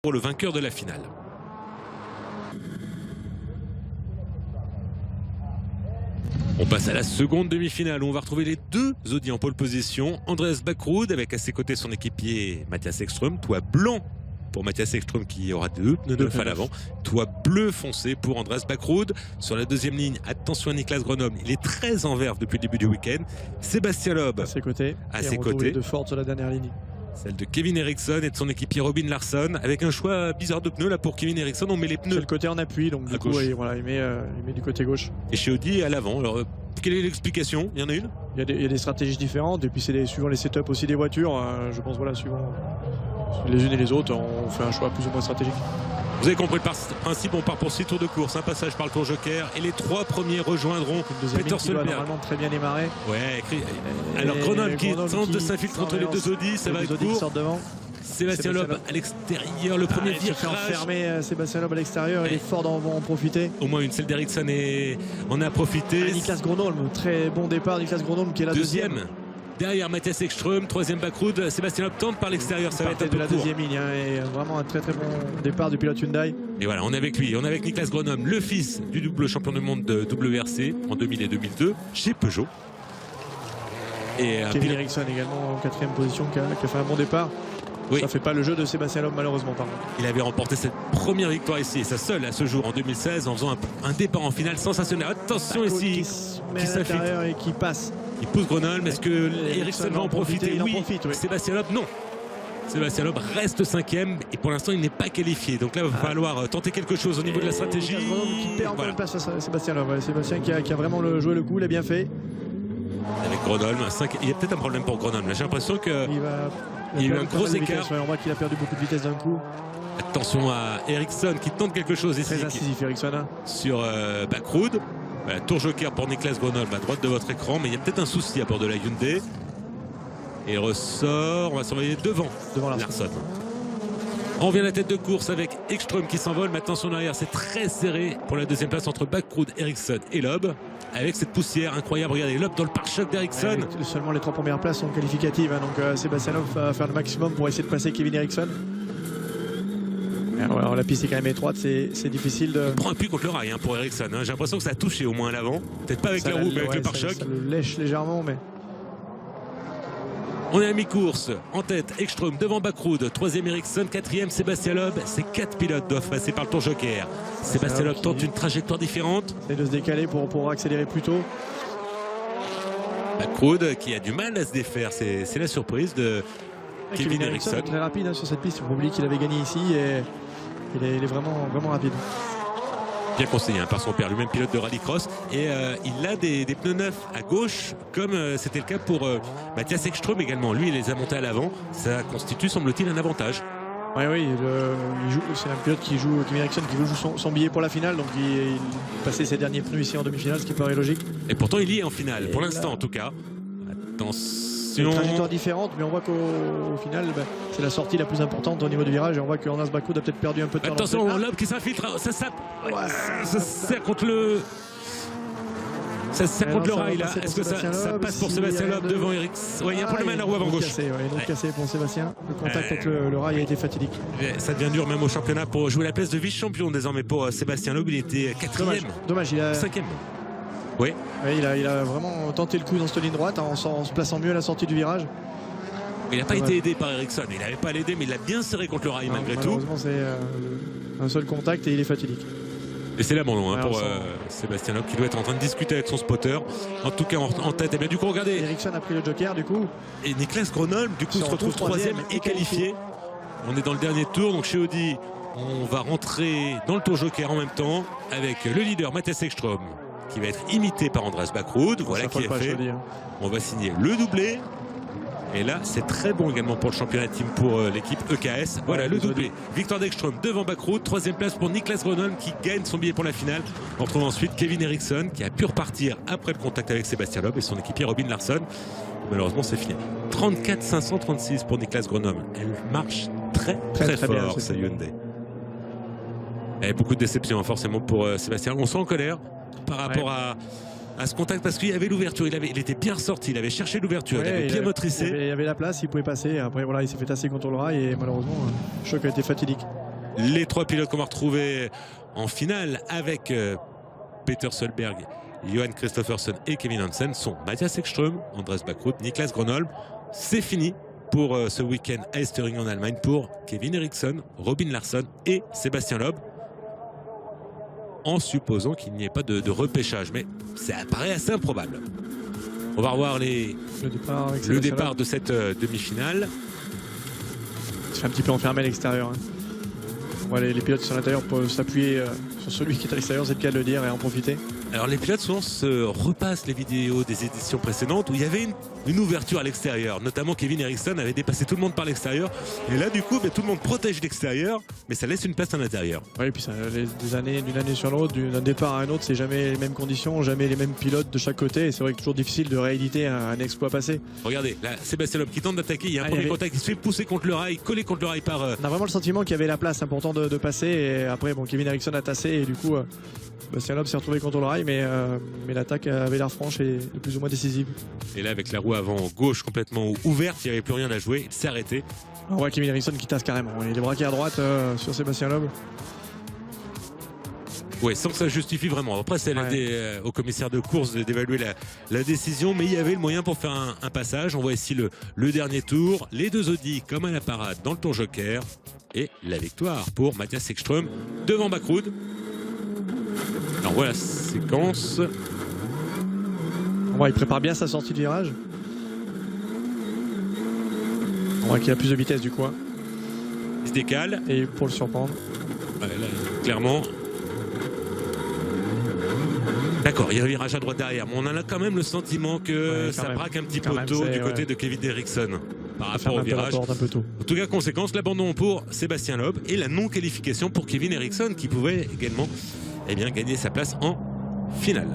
pour le vainqueur de la finale. On passe à la seconde demi-finale où on va retrouver les deux Audi en pole position. Andreas Backrud avec à ses côtés son équipier Mattias Ekström, toit blanc pour Mattias Ekström qui aura deux pneus neufs à l'avant, toit bleu foncé pour Andreas Backrud. Sur la deuxième ligne, attention à Niklas Grönholm, il est très en verve depuis le début du week-end. Sébastien Loeb à ses côtés, de Ford sur la dernière ligne. Celle de Kevin Eriksson et de son équipier Robin Larsson, avec un choix bizarre de pneus là pour Kevin Eriksson. On met les pneus. C'est le côté en appui, donc du coup, voilà, il met du côté gauche. Et chez Audi à l'avant. Alors, quelle est l'explication? Il y en a une? Il y a des stratégies différentes, et puis c'est suivant les setups aussi des voitures. Je pense, voilà, suivant les unes et les autres, on fait un choix plus ou moins stratégique. Vous avez compris le principe, on part pour 6 tours de course, un passage par le tour joker, et les 3 premiers rejoindront Peter Solberg. Normalement très bien démarrer. Ouais, alors Grönholm qui tente de s'infiltrer entre les deux Audi, ça va être court. Sébastien Loeb à l'extérieur, le premier virage. Il se fait enfermer Sébastien Loeb à l'extérieur, et les Ford vont en profiter. Au moins une, celle d'Eriksson en a profité. Niklas Grönholm, très bon départ, Niklas Grönholm qui est la deuxième. Derrière Mattias Ekström, troisième Backrud, Sébastien Loeb tente par l'extérieur, ça va être un peu de la deuxième ligne, et vraiment un très bon départ du pilote Hyundai. Et voilà, on est avec lui, on est avec Niklas Grönholm, le fils du double champion du monde de WRC en 2000 et 2002 chez Peugeot. Et Kevin Eriksson également en quatrième position qui a fait un bon départ. Oui. Ça ne fait pas le jeu de Sébastien Loeb malheureusement. Il avait remporté cette première victoire ici, et sa seule à ce jour en 2016 en faisant un départ en finale sensationnel. Attention ici, qui s'infiltre et qui passe. Il pousse Grönholm, est-ce que Eriksson va en profiter? Oui. Sébastien Loeb, non. Sébastien Loeb reste cinquième et pour l'instant il n'est pas qualifié. Donc là il va falloir tenter quelque chose au niveau de la stratégie. Qui perd encore une place face à Sébastien Loeb. Sébastien qui a vraiment joué le coup, il a bien fait. Avec Grönholm, il y a peut-être un problème pour Grönholm. J'ai l'impression qu'il y a eu un gros écart. On voit qu'il a perdu beaucoup de vitesse d'un coup. Attention à Eriksson qui tente quelque chose ici. Très incisif Eriksson. Sur Backrud. Voilà, tour joker pour Niklas Grönholm à droite de votre écran, mais il y a peut-être un souci à bord de la Hyundai. Et il ressort, on va surveiller devant Larsson. On revient à la tête de course avec Ekström qui s'envole. Maintenant son arrière, c'est très serré pour la deuxième place entre Backrud, Eriksson et Loeb. Avec cette poussière incroyable, regardez Loeb dans le pare-choc d'Eriksson. Seulement les 3 premières places sont qualificatives, donc Sébastien Loeb va faire le maximum pour essayer de passer Kevin Eriksson. Alors, la piste est quand même étroite, c'est difficile de... Il prend un puits contre le rail pour Eriksson. J'ai l'impression que ça a touché au moins à l'avant. Peut-être pas avec la roue, mais avec le pare-choc. Ça le lèche légèrement, mais... On est à mi-course. En tête, Ekström devant Backrud. Troisième Eriksson, quatrième Sébastien Loeb. Ces 4 pilotes doivent passer par le tour joker. Sébastien Loeb tente une trajectoire différente. Et de se décaler pour accélérer plus tôt. Backrud qui a du mal à se défaire. C'est la surprise de Kevin Eriksson. Très rapide sur cette piste. Il faut oublier qu'il avait gagné ici et il est vraiment rapide. Bien conseillé par son père, lui-même pilote de rallycross. Et il a des pneus neufs à gauche, comme c'était le cas pour Mattias Ekström également. Lui, il les a montés à l'avant. Ça constitue, semble-t-il, un avantage. Oui, c'est un pilote qui joue, Kevin Eriksson, qui joue son billet pour la finale. Donc il passait ses derniers pneus ici en demi-finale, ce qui paraît logique. Et pourtant, il y est en finale, pour l'instant en tout cas. Attention. C'est une trajectoire différente, mais on voit qu'au final, c'est la sortie la plus importante au niveau du virage. Et on voit que Andreas Backrud a peut-être perdu un peu de temps. Attention, Loeb qui s'infiltre. Ça sert contre le... Ça sert contre le rail là. Est-ce que ça passe pour Sébastien Loeb devant Eriksson? Oui, il y a un problème à la roue avant gauche. Il est cassé pour Sébastien. Le contact avec le rail a été fatidique. Ça devient dur même au championnat pour jouer la place de vice-champion désormais pour Sébastien Loeb. Il était quatrième. Dommage, il a... Cinquième. Oui. Il a vraiment tenté le coup dans cette ligne droite en se plaçant mieux à la sortie du virage. Il n'a pas été aidé par Eriksson. Il n'avait pas l'aidé, mais il l'a bien serré contre le rail malgré tout. C'est un seul contact et il est fatigué. Et c'est l'abandon pour Sébastien Loeb qui doit être en train de discuter avec son spotter. En tout cas en tête. Et bien du coup regardez. Eriksson a pris le joker du coup. Et Niklas Grönholm du coup se retrouve troisième et qualifié. On est dans le dernier tour. Donc chez Audi, on va rentrer dans le tour joker en même temps avec le leader Mattias Ekström qui va être imité par Andreas Backrud. Voilà qui est fait. On va signer le doublé. Et là, c'est très bon également pour le championnat team pour l'équipe EKS. Voilà le doublé. Victoire d'Ekström devant Backrud. Troisième place pour Niklas Grönholm qui gagne son billet pour la finale. On retrouve ensuite Kevin Eriksson qui a pu repartir après le contact avec Sébastien Loeb et son équipier Robin Larsson. Malheureusement, c'est fini. 34 536 pour Niklas Grönholm. Elle marche très fort, cette Hyundai. Et beaucoup de déception forcément pour Sébastien. On sent en colère par rapport à ce contact parce qu'il y avait l'ouverture, il était bien ressorti, il avait cherché l'ouverture, il avait bien motricé. Il y avait la place, il pouvait passer. Après voilà, il s'est fait tasser contre le rail et malheureusement, le choc a été fatidique. Les 3 pilotes qu'on va retrouver en finale avec Peter Solberg, Johan Kristoffersen et Kevin Hansen sont Mattias Ekström, Andreas Backrud, Niklas Gronholm. C'est fini pour ce week-end à Estering en Allemagne pour Kevin Eriksson, Robin Larsson et Sébastien Loeb. En supposant qu'il n'y ait pas de repêchage, mais ça paraît assez improbable. On va revoir le départ de cette demi-finale. Il se fait un petit peu enfermer à l'extérieur. Hein. On voit les pilotes qui sont à l'intérieur peuvent s'appuyer sur celui qui est à l'extérieur, c'est le cas de le dire, et en profiter. Alors les pilotes souvent se repassent les vidéos des éditions précédentes où il y avait une ouverture à l'extérieur. Notamment Kevin Eriksson avait dépassé tout le monde par l'extérieur. Et là du coup tout le monde protège l'extérieur, mais ça laisse une place à l'intérieur. Oui, et puis ça, d'une année sur l'autre, d'un départ à un autre, c'est jamais les mêmes conditions, jamais les mêmes pilotes de chaque côté. Et c'est vrai que c'est toujours difficile de rééditer un exploit passé. Regardez, là Sébastien Loeb qui tente d'attaquer, il y a un premier contact qui se fait pousser contre le rail, collé contre le rail par... On a vraiment le sentiment qu'il y avait la place important de passer. Et après, bon, Kevin Eriksson a tassé et du coup... Sébastien Loeb s'est retrouvé contre le rail, mais l'attaque avait l'air franche et plus ou moins décisive. Et là, avec la roue avant gauche complètement ouverte, il n'y avait plus rien à jouer, il s'est arrêté. On voit Kevin Eriksson qui tasse carrément. Il est braqué à droite sur Sébastien Loeb. Oui, sans que ça justifie vraiment. Après, c'est au commissaire de course d'évaluer la décision, mais il y avait le moyen pour faire un passage. On voit ici le dernier tour. Les 2 Audi comme à la parade dans le tour joker. Et la victoire pour Mattias Ekström devant Backrud. Alors voilà la séquence. On voit, il prépare bien sa sortie de virage. On voit qu'il a plus de vitesse du coup. Hein. Il se décale. Et pour le surprendre. Ouais, là, clairement. D'accord, il y a un virage à droite derrière, mais on en a quand même le sentiment que ça braque un petit peu tôt du côté de Kevin Eriksson par rapport au virage. Un peu tôt. En tout cas, conséquence, l'abandon pour Sébastien Loeb et la non-qualification pour Kevin Eriksson qui pouvait également gagner sa place en finale.